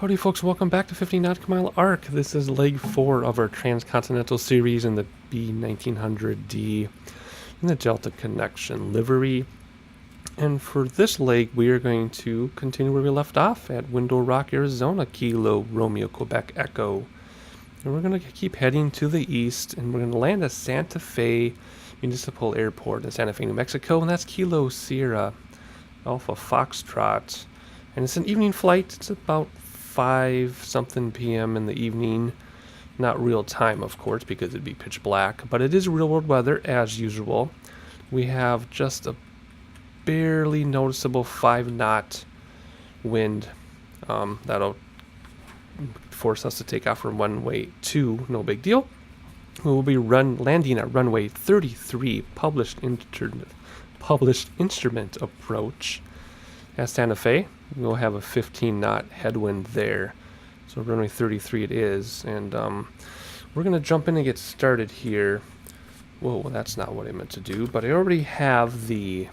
Howdy folks, welcome back to 50 Nautical Mile Arc. This is leg 4 of our Transcontinental Series in the B1900D in the Delta Connection livery. And for this leg, we are going to continue where we left off at Window Rock, Arizona, Kilo Romeo Quebec Echo. And we're going to keep heading to the east, and we're going to land at Santa Fe Municipal Airport in Santa Fe, New Mexico, and that's Kilo Sierra Alpha Foxtrot. And it's an evening flight. It's about 5-something p.m. in the evening. Not real time, of course, because it'd be pitch black, but it is real world weather as usual. We have just a barely noticeable 5-knot wind. That'll force us to take off from runway 2, no big deal. We will be landing at runway 33, published instrument approach at Santa Fe. We'll have a 15-knot headwind there. So runway 33 it is, and we're going to jump in and get started here. Whoa, that's not what I meant to do, but I already have the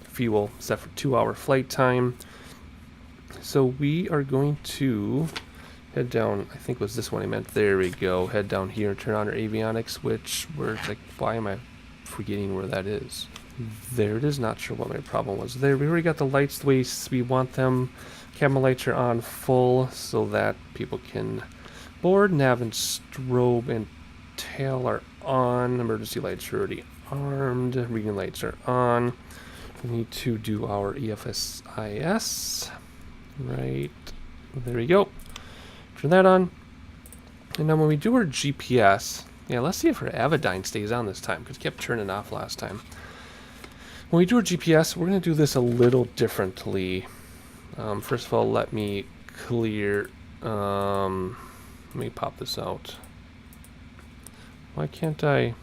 fuel set for 2-hour flight time. So we are going to head down, I think it was this one I meant, there we go, head down here and turn on our avionics switch, where it's like, why am I forgetting where that is? There it is. Not sure what my problem was there. We already got the lights the way we want them. Camera lights are on full so that people can board. Nav and strobe and tail are on. Emergency lights are already armed. Reading lights are on. We need to do our EFSIS. Right. There we go. Turn that on. And then when we do our GPS, yeah, let's see if our Avidyne stays on this time, because it kept turning off last time. When we do our GPS, we're going to do this a little differently. First of all, let me clear... let me pop this out. Why can't I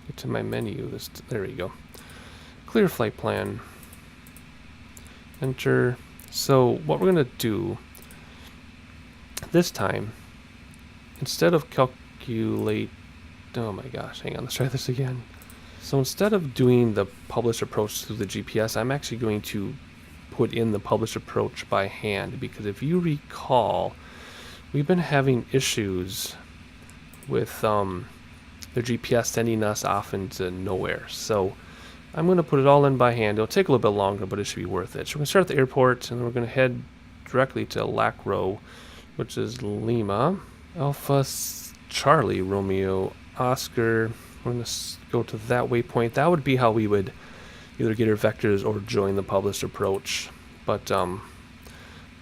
get to my menu? There we go. Clear flight plan. Enter. So what we're going to do this time, instead of calculate... Oh my gosh, hang on, let's try this again. So instead of doing the published approach through the GPS, I'm actually going to put in the published approach by hand, because if you recall, we've been having issues with the GPS sending us off into nowhere. So I'm going to put it all in by hand. It'll take a little bit longer, but it should be worth it. So we're going to start at the airport, and then we're going to head directly to Lacro, which is Lima, Alpha Charlie Romeo Oscar. We're going to go to that waypoint. That would be how we would either get our vectors or join the published approach. But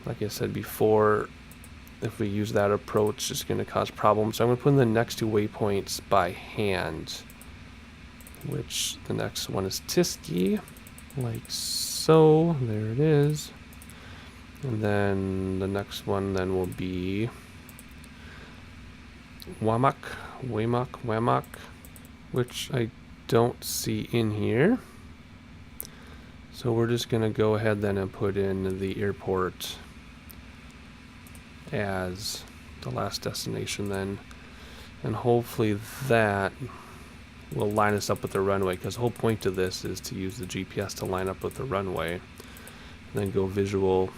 like I said before, if we use that approach, it's going to cause problems. So I'm going to put in the next 2 waypoints by hand, which the next one is Tiski, like so. There it is. And then the next one then will be Wamak, which I don't see in here. So we're just going to go ahead then and put in the airport as the last destination then. And hopefully that will line us up with the runway, because the whole point of this is to use the GPS to line up with the runway. And then go visual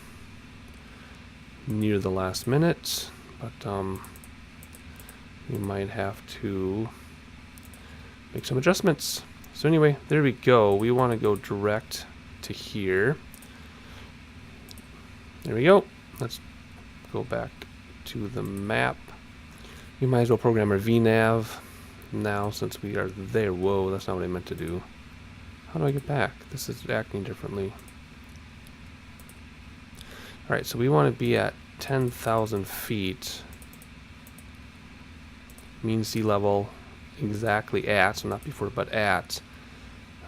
near the last minute. But we might have to make some adjustments. So anyway, there we go. We want to go direct to here. There we go. Let's go back to the map. We might as well program our VNav now since we are there. Whoa, that's not what I meant to do. How do I get back? This is acting differently. Alright, so we want to be at 10,000 feet. Mean sea level exactly at, so not before but at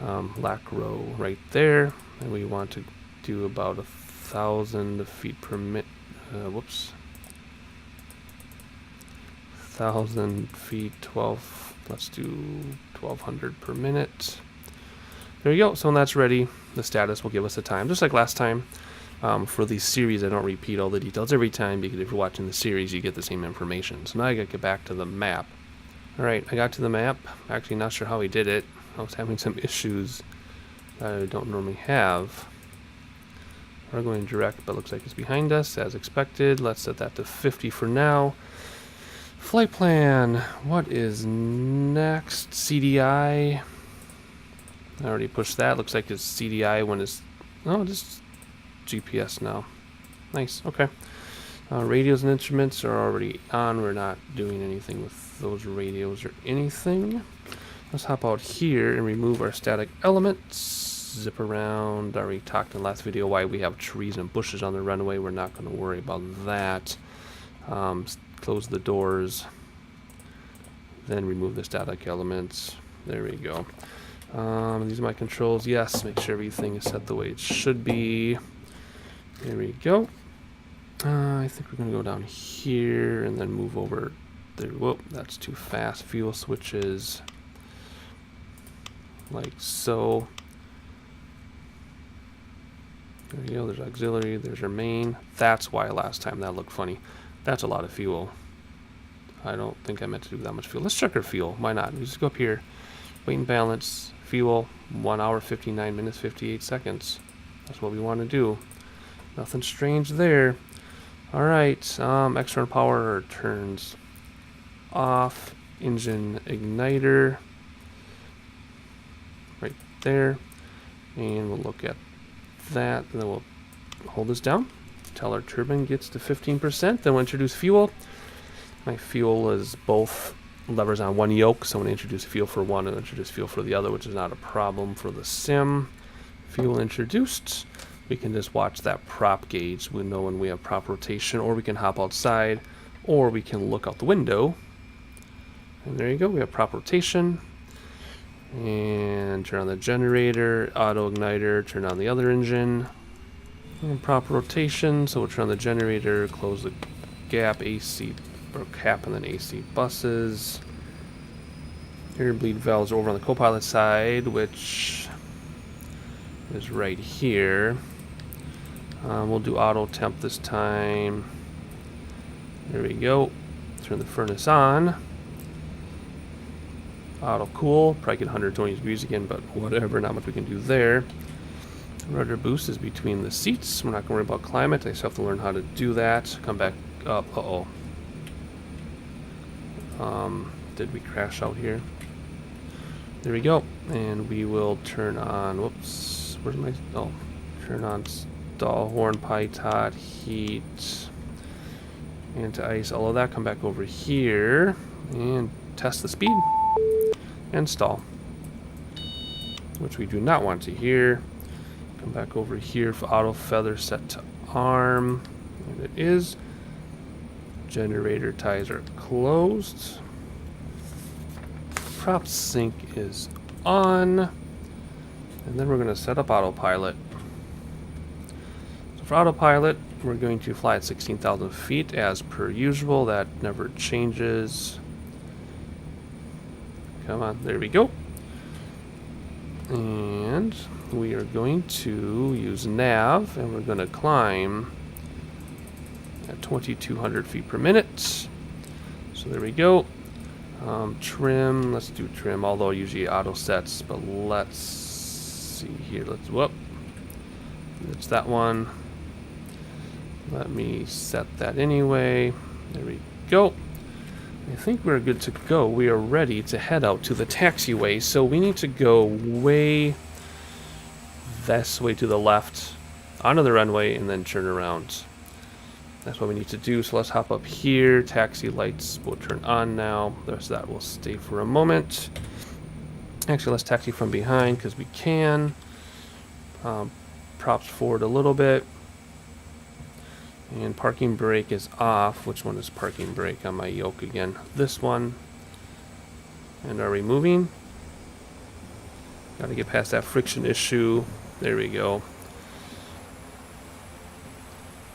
Lacro right there, and we want to do about 1,000 feet per minute. 1,000 feet, 12. Let's do 1,200 per minute. There you go. So when that's ready, the status will give us a time, just like last time. For the series, I don't repeat all the details every time, because if you're watching the series, you get the same information. So now I gotta get back to the map. Alright, I got to the map. Actually, not sure how we did it. I was having some issues that I don't normally have. are going direct, but looks like it's behind us as expected. Let's set that to 50 for now. Flight plan. What is next? CDI. I already pushed that. Looks like it's CDI when it's... Oh, just GPS now. Nice. Okay. Radios and instruments are already on. We're not doing anything with those radios or anything. Let's hop out here and remove our static elements. Zip around. I already talked in the last video why we have trees and bushes on the runway. We're not going to worry about that. Close the doors. Then remove the static elements. There we go. These are my controls. Yes, make sure everything is set the way it should be. There we go. I think we're going to go down here and then move over there. Whoop, that's too fast. Fuel switches. Like so. There we go. There's auxiliary. There's our main. That's why last time that looked funny. That's a lot of fuel. I don't think I meant to do that much fuel. Let's check our fuel. Why not? We just go up here. Weight and balance. Fuel. 1 hour, 59 minutes, 58 seconds. That's what we want to do. Nothing strange there. Alright. External power turns off. Engine igniter. Right there. And we'll look at that. And then we'll hold this down. Till our turbine gets to 15%. Then we'll introduce fuel. My fuel is both levers on one yoke, so when I introduce fuel for one and introduce fuel for the other, which is not a problem for the sim. Fuel introduced. We can just watch that prop gauge. We know when we have prop rotation, or we can hop outside, or we can look out the window. And there you go, we have prop rotation. And turn on the generator, auto igniter, turn on the other engine. And prop rotation, so we'll turn on the generator, close the gap, AC, or cap, and then AC buses. Air bleed valves over on the co-pilot side, which is right here. We'll do auto temp this time. There we go. Turn the furnace on. Auto cool. Probably get 120 degrees again, but whatever. Not much we can do there. Rudder boost is between the seats. We're not going to worry about climate. I still have to learn how to do that. Come back up. Uh-oh. Did we crash out here? There we go. And we will turn on... Whoops. Where's my... Oh. Turn on stall horn, pitot, heat, anti-ice, all of that. Come back over here and test the speed. And stall. Which we do not want to hear. Come back over here for auto feather set to arm. And it is. Generator ties are closed. Prop sync is on. And then we're going to set up autopilot. So for autopilot, we're going to fly at 16,000 feet as per usual. That never changes. Come on, there we go. And we are going to use nav, and we're going to climb at 2,200 feet per minute. So there we go. Trim, let's do trim, although usually auto sets, but let's see here. Let's, whoop. It's that one. Let me set that anyway. There we go. I think we're good to go. We are ready to head out to the taxiway. So we need to go way this way to the left onto the runway and then turn around. That's what we need to do. So let's hop up here. Taxi lights will turn on now. The rest of that will stay for a moment. Actually, let's taxi from behind because we can. Props forward a little bit. And parking brake is off. Which one is parking brake on my yoke again? This one. And are we moving? Got to get past that friction issue. There we go.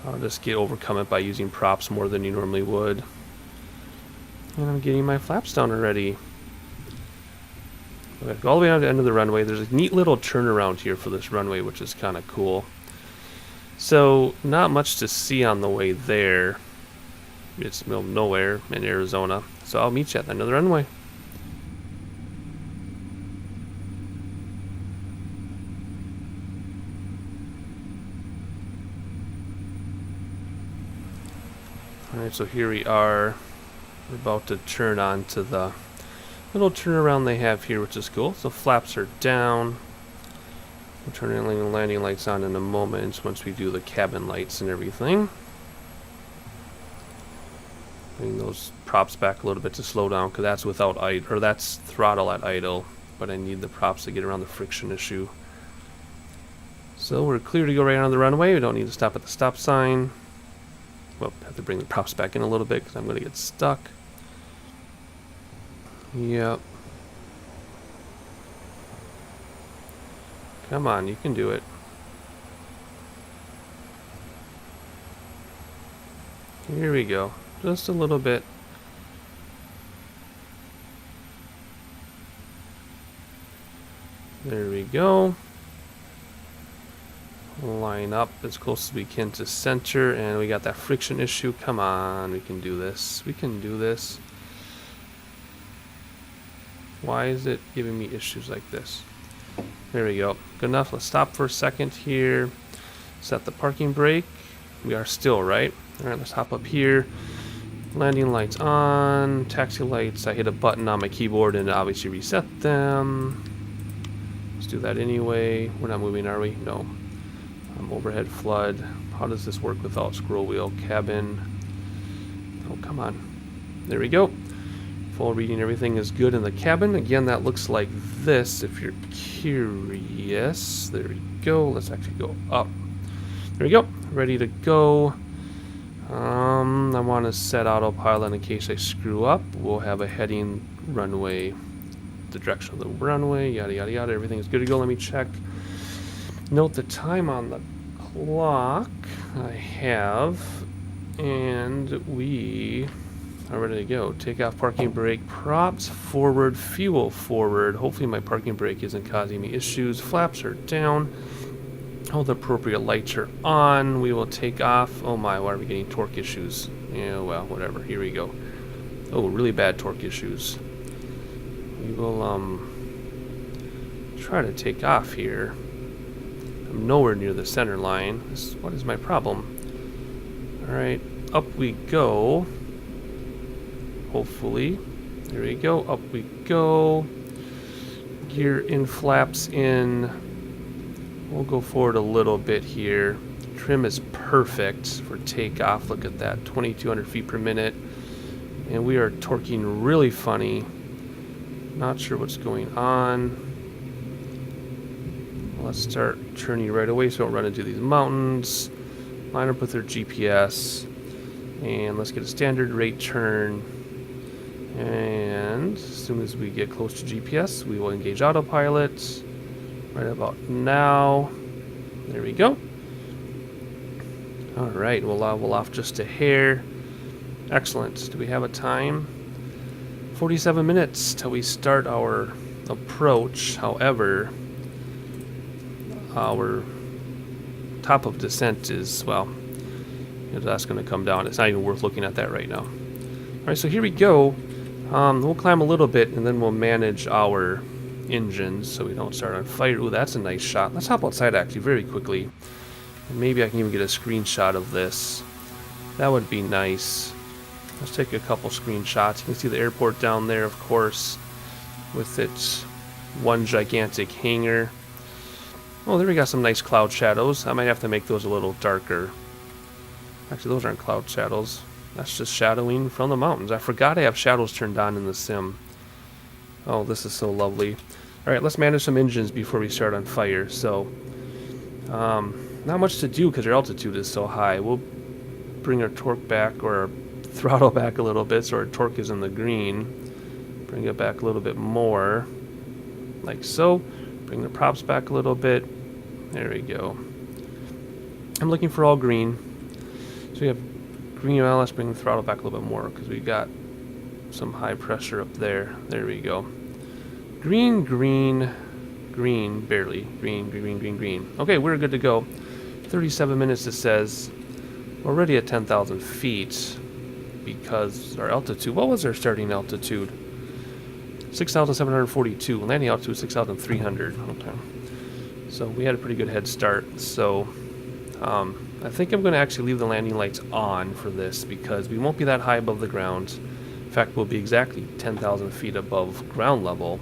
I'll just overcome it by using props more than you normally would. And I'm getting my flaps down already. Okay, go all the way down to the end of the runway. There's a neat little turnaround here for this runway, which is kind of cool. So, not much to see on the way there. It's middle of nowhere in Arizona. So I'll meet you at the end of the runway. Alright, so here we are. We're about to turn on to the little turnaround they have here, which is cool. So flaps are down. We'll turn the landing lights on in a moment once we do the cabin lights and everything. Bring those props back a little bit to slow down, because that's without idle, or that's throttle at idle. But I need the props to get around the friction issue. So we're clear to go right on the runway. We don't need to stop at the stop sign. Well, have to bring the props back in a little bit because I'm going to get stuck. Yep. Come on, you can do it. Here we go. Just a little bit. There we go. Line up as close as we can to center, and we got that friction issue. Come on, we can do this. We can do this. Why is it giving me issues like this? There we go. Good enough. Let's stop for a second here. Set the parking brake. We are still, right? Alright, let's hop up here. Landing lights on. Taxi lights. I hit a button on my keyboard and obviously reset them. Let's do that anyway. We're not moving, are we? No. Overhead flood. How does this work without scroll wheel? Cabin. Oh, come on. There we go. Full reading, everything is good in the cabin. Again, that looks like this if you're curious. There we go. Let's actually go up. There we go. Ready to go. I want to set autopilot in case I screw up. We'll have a heading runway, the direction of the runway, yada yada yada. Everything is good to go. Let me check. Note the time on the clock I have, and we are ready to go. Take off parking brake, props forward, fuel forward. Hopefully my parking brake isn't causing me issues. Flaps are down. All the appropriate lights are on. We will take off. Oh my, why are we getting torque issues? Yeah, well, whatever. Here we go. Oh, really bad torque issues. We will try to take off here. I'm nowhere near the center line. What is my problem? Alright, up we go. Hopefully. There we go. Up we go. Gear in, flaps in. We'll go forward a little bit here. Trim is perfect for takeoff. Look at that. 2,200 feet per minute. And we are torquing really funny. Not sure what's going on. Let's start turning right away so we don't run into these mountains. Line up with our GPS. And let's get a standard rate turn. And as soon as we get close to GPS, we will engage autopilot. Right about now. There we go. Alright, we'll level off just a hair. Excellent. Do we have a time? 47 minutes till we start our approach. However, our top of descent is, well, that's going to come down. It's not even worth looking at that right now. Alright, so here we go. We'll climb a little bit and then we'll manage our engines so we don't start on fire. Ooh, that's a nice shot. Let's hop outside actually very quickly. And maybe I can even get a screenshot of this. That would be nice. Let's take a couple screenshots. You can see the airport down there, of course, with its one gigantic hangar. Oh, there we got some nice cloud shadows. I might have to make those a little darker. Actually, those aren't cloud shadows. That's just shadowing from the mountains. I forgot I have shadows turned on in the sim. Oh, this is so lovely. Alright, let's manage some engines before we start on fire. So, not much to do because our altitude is so high. We'll bring our torque back, or our throttle back a little bit so our torque is in the green. Bring it back a little bit more, like so. Bring the props back a little bit. There we go. I'm looking for all green. So we have green. Well, let's bring the throttle back a little bit more because we got some high pressure up there. There we go. Green, green, green, barely. Green, green, green, green, green. Okay, we're good to go. 37 minutes it says. We're already at 10,000 feet because our altitude, what was our starting altitude? 6,742. Landing altitude 6,300. Okay. So we had a pretty good head start. So I think I'm going to actually leave the landing lights on for this because we won't be that high above the ground. In fact, we'll be exactly 10,000 feet above ground level,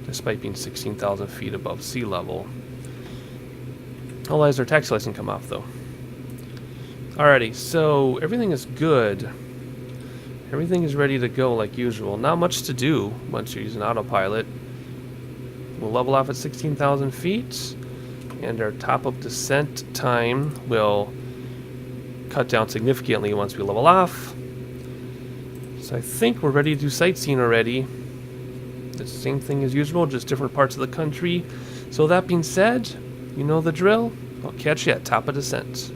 despite being 16,000 feet above sea level. Otherwise, our taxi lights can come off, though. Alrighty, so everything is good. Everything is ready to go like usual. Not much to do once you're using autopilot. We'll level off at 16,000 feet, and our top-up descent time will cut down significantly once we level off. So I think we're ready to do sightseeing already. The same thing as usual, just different parts of the country. So that being said, you know the drill. I'll catch you at top of descent.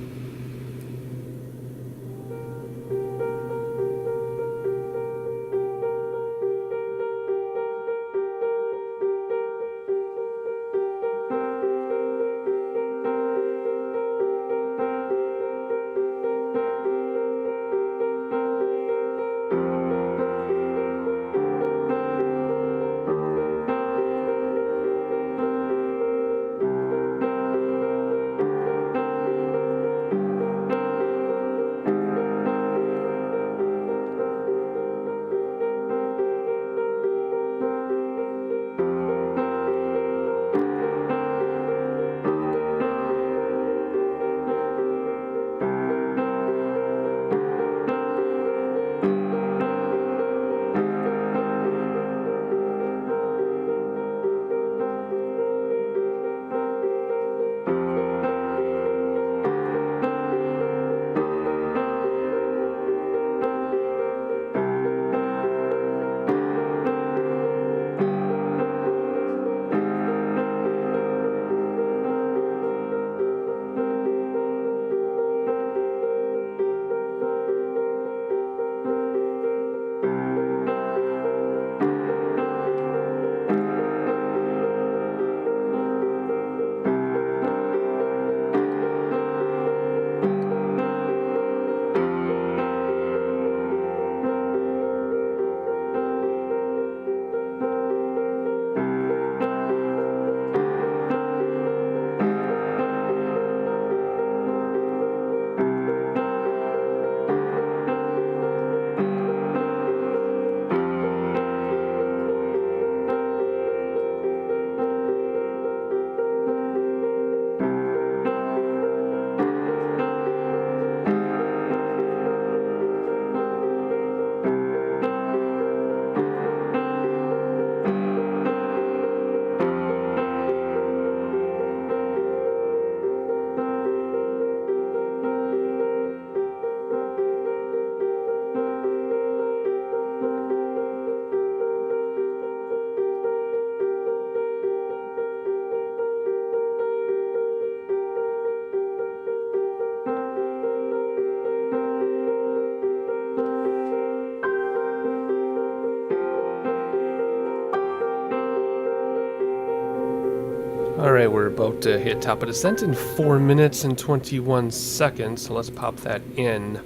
Alright, we're about to hit top of descent in 4 minutes and 21 seconds, so let's pop that in.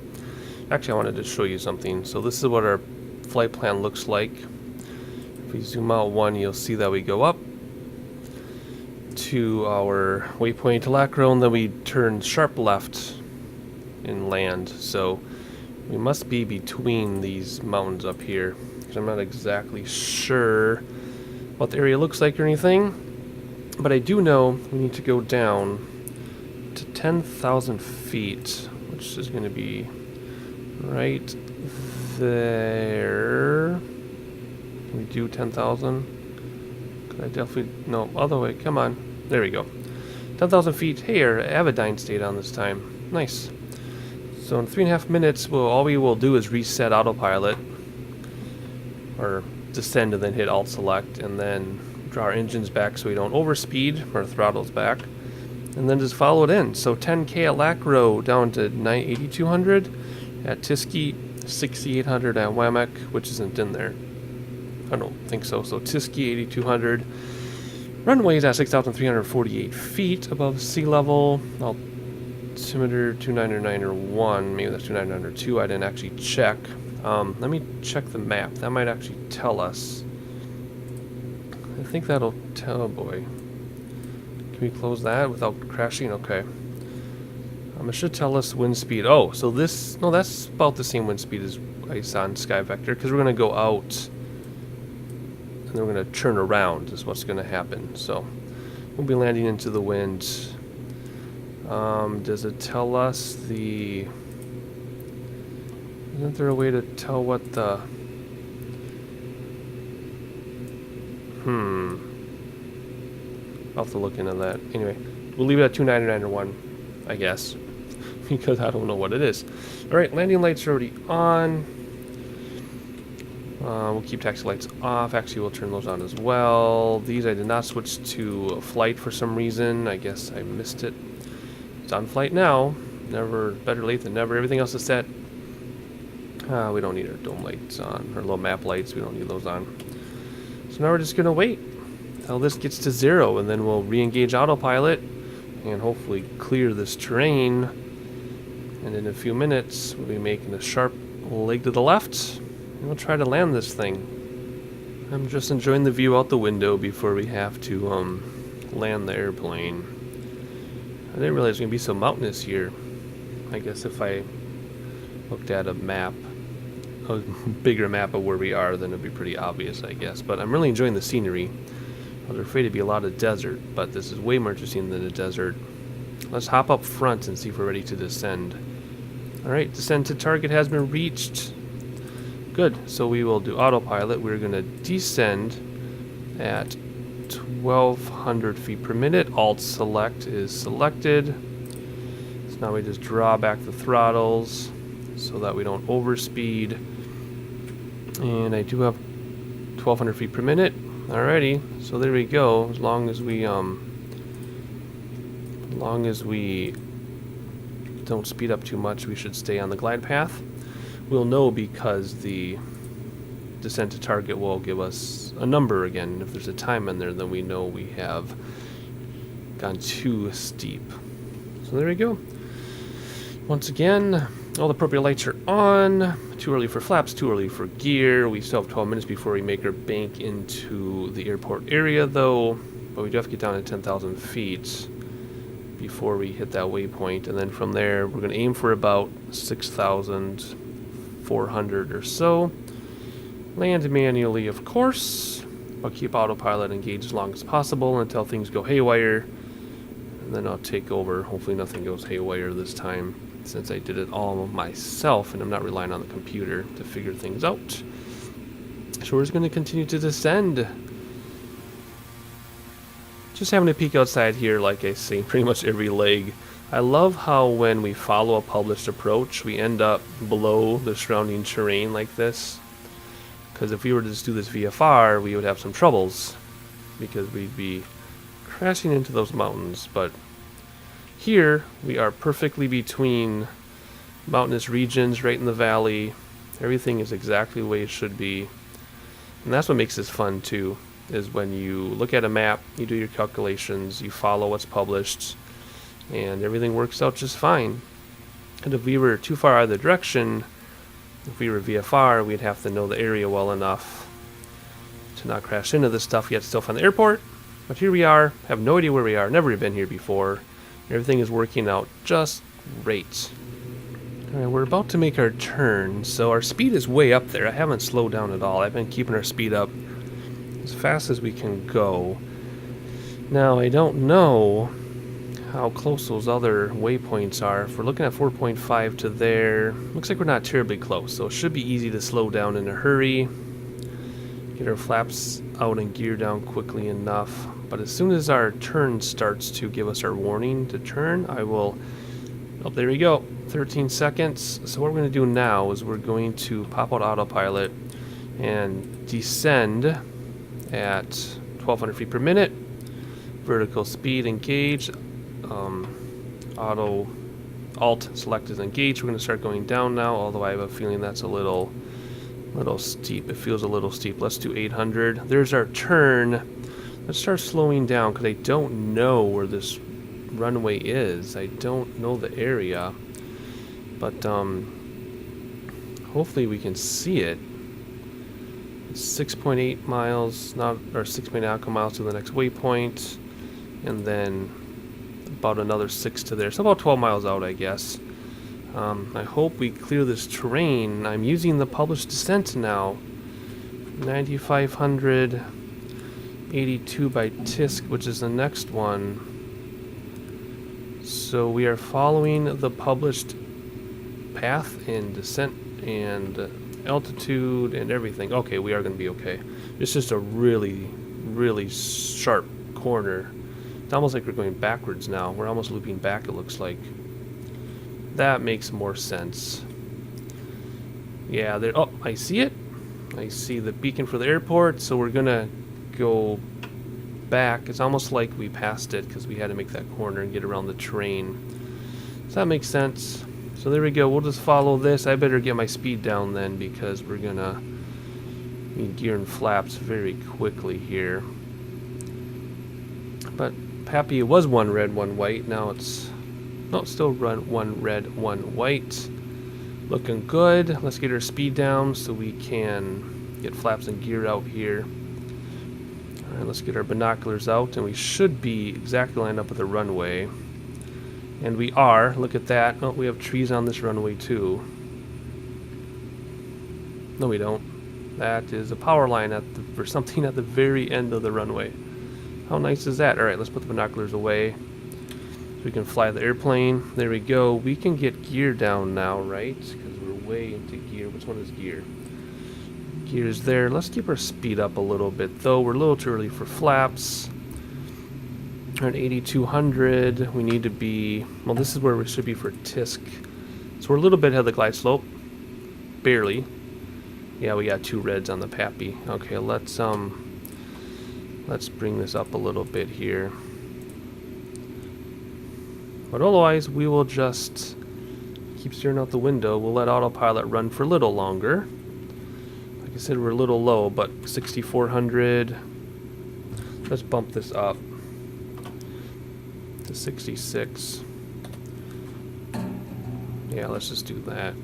Actually, I wanted to show you something. So this is what our flight plan looks like. If we zoom out one, you'll see that we go up to our waypoint Telacro, and then we turn sharp left and land. So we must be between these mountains up here, because I'm not exactly sure what the area looks like or anything. But I do know we need to go down to 10,000 feet, which is going to be right there. Can we do 10,000? Could I definitely... No, other way. Come on. There we go. 10,000 feet. Hey, our Avidyne stayed on this time. Nice. So in 3.5 minutes, all we will do is reset autopilot. Or descend and then hit Alt Select, and then draw our engines back so we don't overspeed, our throttles back, and then just follow it in. So 10K at Lacro down to 8,200 at Tiski, 6,800 at Wamak, which isn't in there. I don't think so. So Tiski 8,200. Runways at 6,348 feet above sea level. Altimeter 29901. Maybe that's 29902. I didn't actually check. Let me check the map. That might actually tell us. I think that'll tell. Oh boy. Can we close that without crashing? Okay. It should tell us wind speed. Oh, so this, no, that's about the same wind speed as I saw in Sky Vector, because we're going to go out and then we're going to turn around is what's going to happen. So we'll be landing into the wind. Does it tell us the... Isn't there a way to tell what the... I'll have to look into that. Anyway, we'll leave it at 29901, I guess, because I don't know what it is. Alright, landing lights are already on. We'll keep taxi lights off. Actually, we'll turn those on as well. These I did not switch to flight for some reason. I guess I missed it. It's on flight now. Never, better late than never. Everything else is set. We don't need our dome lights on. Our low map lights, we don't need those on. So now we're just going to wait until this gets to 0, and then we'll re-engage autopilot and hopefully clear this terrain. And in a few minutes, we'll be making a sharp leg to the left, and we'll try to land this thing. I'm just enjoying the view out the window before we have to land the airplane. I didn't realize it was going to be so mountainous here. I guess if I looked at a map, a bigger map of where we are, then it'd be pretty obvious, I guess. But I'm really enjoying the scenery. I was afraid it'd be a lot of desert, but this is way more interesting than the desert. Let's hop up front and see if we're ready to descend. Alright, descent to target has been reached. Good, so we will do autopilot. We're going to descend at 1,200 feet per minute. Alt select is selected. So now we just draw back the throttles so that we don't overspeed. And I do have 1,200 feet per minute. Alrighty, so there we go. As long as we don't speed up too much, we should stay on the glide path. We'll know because the descent to target will give us a number again. If there's a time in there, then we know we have gone too steep. So there we go. Once again, all the appropriate lights are on. Too early for flaps, too early for gear. We still have 12 minutes before we make our bank into the airport area, though. But we do have to get down to 10,000 feet before we hit that waypoint. And then from there, we're going to aim for about 6,400 or so. Land manually, of course. I'll keep autopilot engaged as long as possible until things go haywire. And then I'll take over. Hopefully nothing goes haywire this time, since I did it all myself and I'm not relying on the computer to figure things out. So we're just going to continue to descend. Just having a peek outside here, like I say, pretty much every leg. I love how when we follow a published approach, we end up below the surrounding terrain like this. Because if we were to just do this VFR, we would have some troubles, because we'd be crashing into those mountains. But here, we are perfectly between mountainous regions, right in the valley. Everything is exactly the way it should be. And that's what makes this fun, too, is when you look at a map, you do your calculations, you follow what's published, and everything works out just fine. And if we were too far out of the direction, if we were VFR, we'd have to know the area well enough to not crash into this stuff, yet still find the airport. But here we are, have no idea where we are, never been here before. Everything is working out just great. Alright, we're about to make our turn, so our speed is way up there. I haven't slowed down at all. I've been keeping our speed up as fast as we can go. Now, I don't know how close those other waypoints are. If we're looking at 4.5 to there, looks like we're not terribly close, so it should be easy to slow down in a hurry. Get our flaps out and gear down quickly enough. But as soon as our turn starts to give us our warning to turn, I will... Oh, there we go. 13 seconds. So what we're going to do now is we're going to pop out autopilot and descend at 1,200 feet per minute. Vertical speed engaged. Alt select is engaged. We're going to start going down now, although I have a feeling that's a little steep. It feels a little steep. Let's do 800. There's our turn. Let's start slowing down because I don't know where this runway is. I don't know the area, but hopefully we can see it. It's 6.8 miles, not or 6.8 nautical miles to the next waypoint, and then about another 6 to there. So about 12 miles out, I guess. I hope we clear this terrain. I'm using the published descent now. 9582 by Tisk, which is the next one. So we are following the published path and descent and altitude and everything. Okay, we are going to be okay. It's just a really, really sharp corner. It's almost like we're going backwards now. We're almost looping back, it looks like. That makes more sense. Yeah, there. Oh, I see it. I see the beacon for the airport, so we're gonna go back. It's almost like we passed it because we had to make that corner and get around the terrain. Does that make sense? So there we go. We'll just follow this. I better get my speed down then because we're gonna need gear and flaps very quickly here. But happy it was one red, one white. Now it's still one red, one white. Looking good. Let's get our speed down so we can get flaps and gear out here. Alright, let's get our binoculars out, and we should be exactly lined up with the runway. And we are. Look at that. Oh, we have trees on this runway too. No, we don't. That is a power line for something at the very end of the runway. How nice is that? Alright, let's put the binoculars away. So we can fly the airplane. There we go. We can get gear down now, right? Because we're way into gear. Which one is gear? Gear is there. Let's keep our speed up a little bit, though. We're a little too early for flaps. We're at 8,200. We need to be... Well, this is where we should be for Tisk. So we're a little bit ahead of the glide slope. Barely. Yeah, we got 2 reds on the Pappy. Okay, let's bring this up a little bit here. But otherwise, we will just keep staring out the window. We'll let autopilot run for a little longer. Like I said, we're a little low, but 6,400. Let's bump this up to 66. Yeah, let's just do that.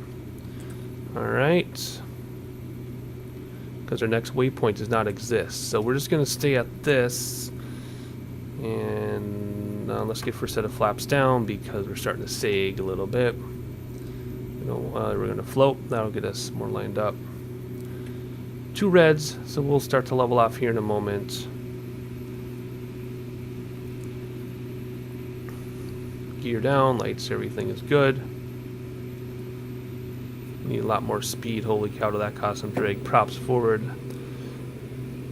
Alright. Because our next waypoint does not exist. So we're just going to stay at this. And let's get first set of flaps down because we're starting to sag a little bit. We're going to float. That'll get us more lined up. 2 reds, so we'll start to level off here in a moment. Gear down, lights, everything is good. Need a lot more speed. Holy cow, did that cause some drag. Props forward.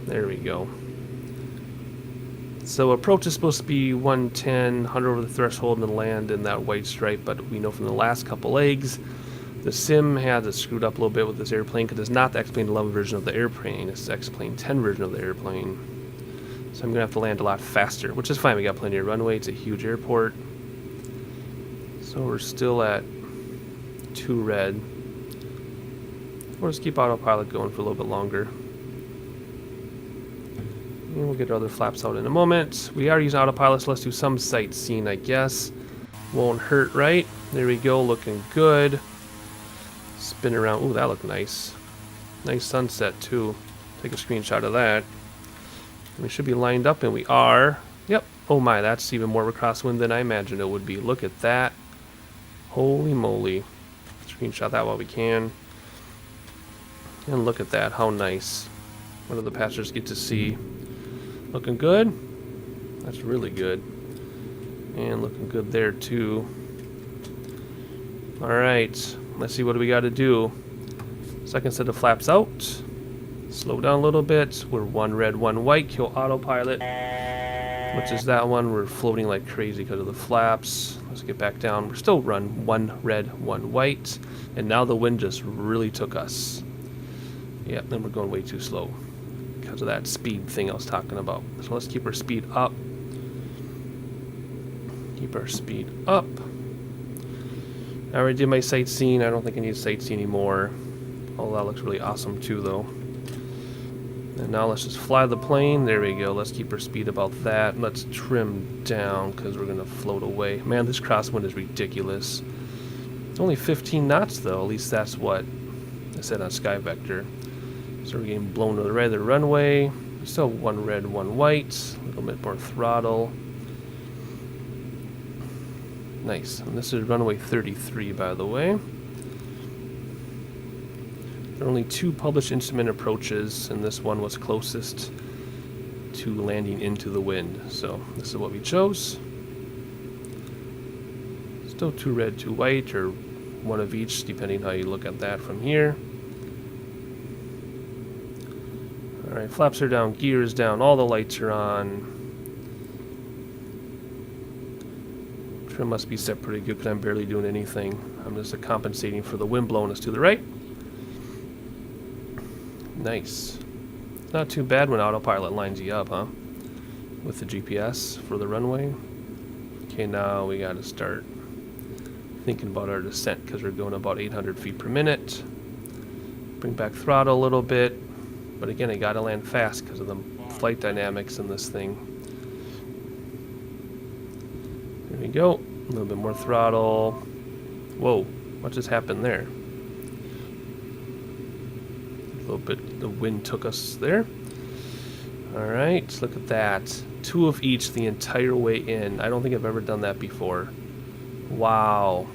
There we go. So approach is supposed to be 110, 100 over the threshold and land in that white stripe, but we know from the last couple legs, the sim has it screwed up a little bit with this airplane because it's not the X-Plane 11 version of the airplane, it's the X-Plane 10 version of the airplane. So I'm going to have to land a lot faster, which is fine. We got plenty of runway. It's a huge airport. So we're still at 2 red. We'll just keep autopilot going for a little bit longer. And we'll get our other flaps out in a moment. We are using autopilot, so let's do some sightseeing, I guess. Won't hurt, right? There we go, looking good. Spin around. Ooh, that looked nice. Nice sunset, too. Take a screenshot of that. We should be lined up, and we are. Yep. Oh my, that's even more of a crosswind than I imagined it would be. Look at that. Holy moly. Screenshot that while we can. And look at that. How nice. What do the passengers get to see? Looking good? That's really good. And looking good there, too. Alright. Let's see, what do we got to do? Second set of flaps out. Slow down a little bit. We're 1 red, 1 white. Kill autopilot. Which is that one. We're floating like crazy because of the flaps. Let's get back down. We're still run 1 red, 1 white. And now the wind just really took us. Yep, then we're going way too slow because of that speed thing I was talking about. So let's keep our speed up. Keep our speed up. I already did my sightseeing. I don't think I need to sightsee anymore. Oh, that looks really awesome too, though. And now let's just fly the plane. There we go. Let's keep our speed about that. Let's trim down because we're going to float away. Man, this crosswind is ridiculous. It's only 15 knots, though. At least that's what I said on SkyVector. So we're getting blown to the right of the runway. Still 1 red, 1 white. A little bit more throttle. Nice. And this is runway 33, by the way. There are only 2 published instrument approaches, and this one was closest to landing into the wind. So this is what we chose. Still 2 red, 2 white, or one of each, depending how you look at that from here. Alright, flaps are down, gear is down, all the lights are on. Trim must be set pretty good because I'm barely doing anything. I'm just compensating for the wind blowing us to the right. Nice. Not too bad when autopilot lines you up, huh? With the GPS for the runway. Okay, now we gotta start thinking about our descent because we're going about 800 feet per minute. Bring back throttle a little bit. But again, I gotta land fast because of the flight dynamics in this thing. There we go. A little bit more throttle. Whoa, what just happened there? A little bit, the wind took us there. Alright, look at that. 2 of each the entire way in. I don't think I've ever done that before. Wow.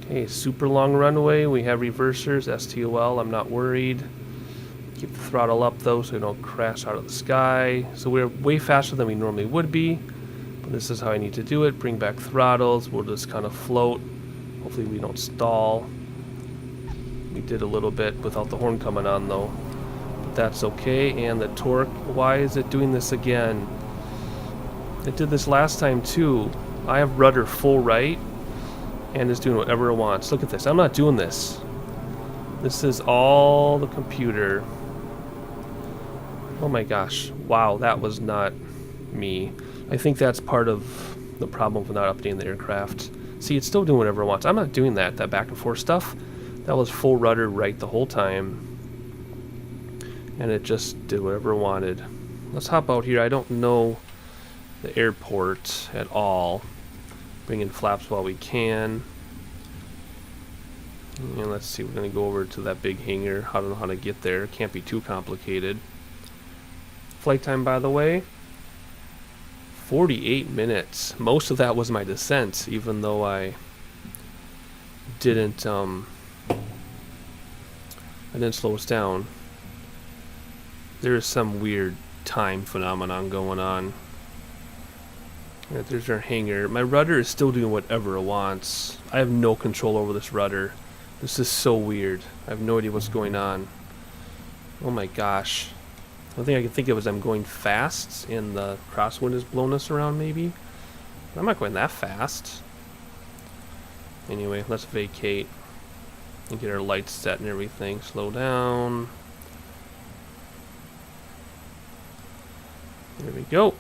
Okay, super long runway. We have reversers, STOL. I'm not worried. Keep the throttle up though so we don't crash out of the sky. So we're way faster than we normally would be. But this is how I need to do it. Bring back throttles. We'll just kind of float. Hopefully we don't stall. We did a little bit without the horn coming on though. But that's okay. And the torque, why is it doing this again? It did this last time too. I have rudder full right and it's doing whatever it wants. Look at this. I'm not doing this. This is all the computer. Oh my gosh. Wow, that was not me. I think that's part of the problem with not updating the aircraft. See, it's still doing whatever it wants. I'm not doing that back and forth stuff. That was full rudder right the whole time. And it just did whatever it wanted. Let's hop out here. I don't know the airport at all. Bring in flaps while we can. And let's see, we're going to go over to that big hangar. I don't know how to get there. Can't be too complicated. Flight time, by the way, 48 minutes. Most of that was my descent, even though I didn't slow us down. There is some weird time phenomenon going on. Right, there's our hangar. My rudder is still doing whatever it wants. I have no control over this rudder. This is so weird. I have no idea what's going on. Oh my gosh. The only thing I can think of is I'm going fast and the crosswind is blowing us around maybe. I'm not going that fast. Anyway, let's vacate and get our lights set and everything. Slow down. There we go.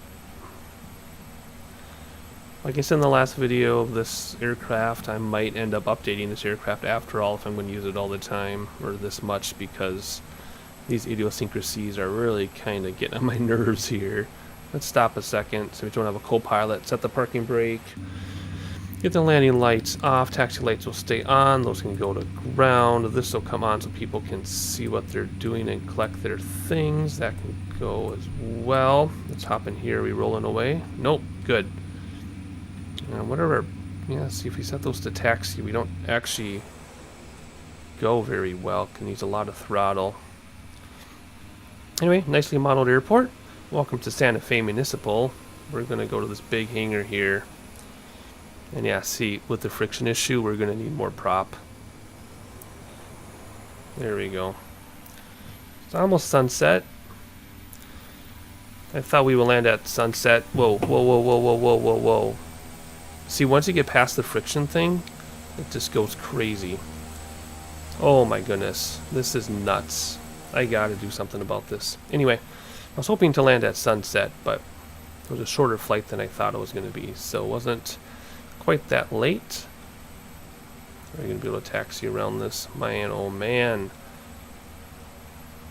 Like I said in the last video of this aircraft, I might end up updating this aircraft after all if I'm going to use it all the time, or this much, because these idiosyncrasies are really kind of getting on my nerves here. Let's stop a second so we don't have a co-pilot. Set the parking brake. Get the landing lights off. Taxi lights will stay on. Those can go to ground. This will come on so people can see what they're doing and collect their things. That can go as well. Let's hop in here. Are we rolling away? Nope. Good. Whatever. Yeah, see if we set those to taxi, we don't actually go very well. Can use a lot of throttle. Anyway, nicely modeled airport. Welcome to Santa Fe Municipal. We're going to go to this big hangar here. And yeah, see, with the friction issue, we're going to need more prop. There we go. It's almost sunset. I thought we would land at sunset. Whoa, whoa, whoa, whoa, whoa, whoa, whoa, whoa. See, once you get past the friction thing, it just goes crazy. Oh my goodness. This is nuts. I gotta do something about this. Anyway, I was hoping to land at sunset, but it was a shorter flight than I thought it was going to be, so it wasn't quite that late. Are you going to be able to taxi around this? Man, oh man.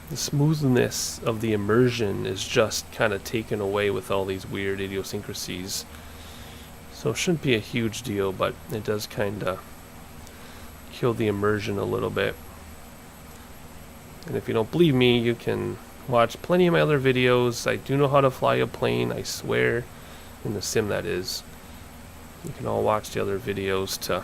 The smoothness of the immersion is just kind of taken away with all these weird idiosyncrasies. So it shouldn't be a huge deal, but it does kind of kill the immersion a little bit. And if you don't believe me, you can watch plenty of my other videos. I do know how to fly a plane, I swear. In the sim, that is. You can all watch the other videos to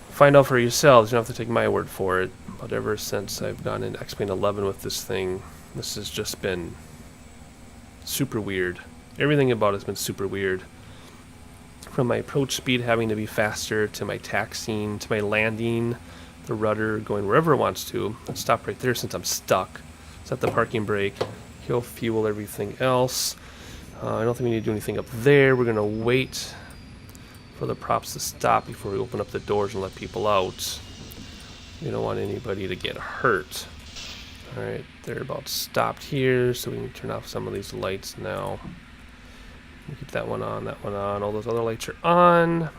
find out for yourselves. You don't have to take my word for it. But ever since I've gone in X-Plane 11 with this thing, this has just been super weird. Everything about it has been super weird. From my approach speed having to be faster, to my taxiing, to my landing, the rudder going wherever it wants to. Let's stop right there since I'm stuck. Set the parking brake, kill fuel, everything else. I don't think we need to do anything up there. We're going to wait for the props to stop before we open up the doors and let people out. We don't want anybody to get hurt. Alright, they're about stopped here, so we can turn off some of these lights now. We'll keep that one on, all those other lights are on.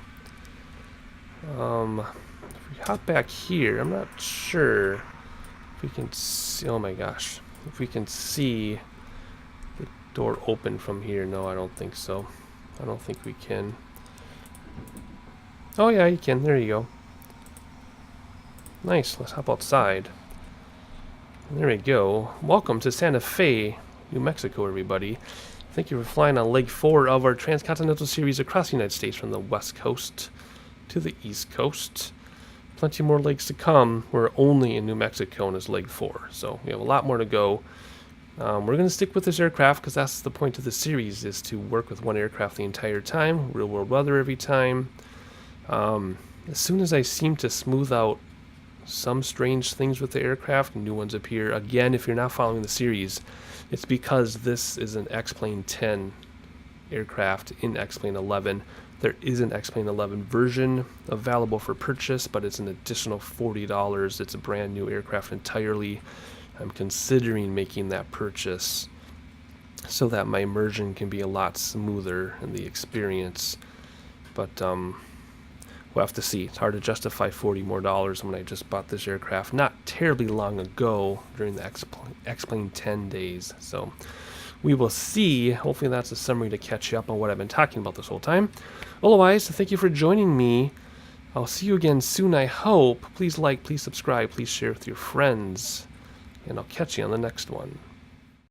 If we hop back here, I'm not sure if we can see, oh my gosh, if we can see the door open from here. No, I don't think so. I don't think we can. Oh yeah, you can, there you go. Nice, let's hop outside. There we go. Welcome to Santa Fe, New Mexico, everybody. Thank you for flying on leg 4 of our Transcontinental Series across the United States from the West Coast to the East Coast. Plenty more legs to come. We're only in New Mexico and it's leg 4, so we have a lot more to go. We're going to stick with this aircraft because that's the point of the series, is to work with one aircraft the entire time, real world weather every time. As soon as I seem to smooth out some strange things with the aircraft, new ones appear. Again, if you're not following the series, it's because this is an X-Plane 10 aircraft in X-Plane 11. There is an X-Plane 11 version available for purchase, but it's an additional $40. It's a brand new aircraft entirely. I'm considering making that purchase so that my immersion can be a lot smoother in the experience. But we'll have to see. It's hard to justify $40 more when I just bought this aircraft not terribly long ago during the X-Plane 10 days. So we will see. Hopefully that's a summary to catch you up on what I've been talking about this whole time. Otherwise, thank you for joining me. I'll see you again soon, I hope. Please like, please subscribe, please share with your friends. And I'll catch you on the next one.